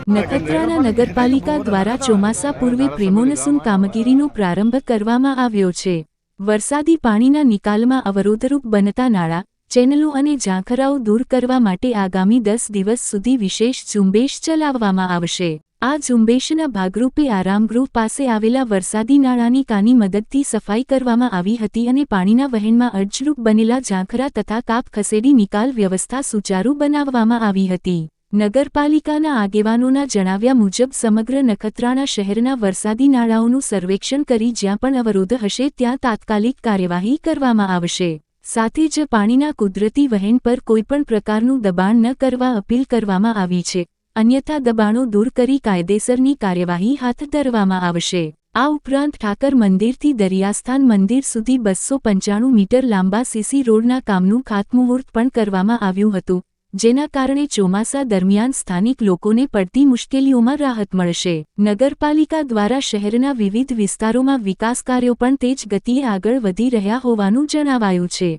નખત્રાણા નગરપાલિકા દ્વારા ચોમાસા પૂર્વે પ્રેમોન્સૂન કામગીરીનો પ્રારંભ કરવામાં આવ્યો છે। વરસાદી પાણીના નિકાલમાં અવરોધરૂપ બનતા નાળા, ચેનલો અને ઝાંખરાઓ દૂર કરવા માટે આગામી 10 દિવસ સુધી વિશેષ ઝુંબેશ ચલાવવામાં આવશે। આ ઝુંબેશના ભાગરૂપે આરામગૃહ પાસે આવેલા વરસાદી નાળાની કાની મદદથી સફાઈ કરવામાં આવી હતી અને પાણીના વહેણમાં અડચણરૂપ બનેલા ઝાંખરા તથા કાપ ખસેડી નિકાલ વ્યવસ્થા સુચારુ બનાવવામાં આવી હતી। નગરપાલિકાના આગેવાનોના જણાવ્યા મુજબ સમગ્ર નખત્રાણા શહેરના વરસાદી નાળાઓનું સર્વેક્ષણ કરી જ્યાં પણ અવરોધ હશે ત્યાં તાત્કાલિક કાર્યવાહી કરવામાં આવશે। સાથે જ પાણીના કુદરતી વહેણ પર કોઈપણ પ્રકારનું દબાણ ન કરવા અપીલ કરવામાં આવી છે, અન્યથા દબાણો દૂર કરી કાયદેસરની કાર્યવાહી હાથ ધરવામાં આવશે। આ ઉપરાંત ઠાકર મંદિરથી દરિયાસ્થાન મંદિર સુધી 295 મીટર લાંબા સીસી રોડના કામનું ખાતમુહૂર્ત પણ કરવામાં આવ્યું હતું, જેના કારણે ચોમાસા દરમિયાન સ્થાનિક લોકોને પડતી મુશ્કેલીઓમાં રાહત મળશે। નગરપાલિકા દ્વારા શહેરના વિવિધ વિસ્તારોમાં વિકાસ કાર્યો પણ તેજ ગતિએ આગળ વધી રહ્યા હોવાનું જણાવાયું છે।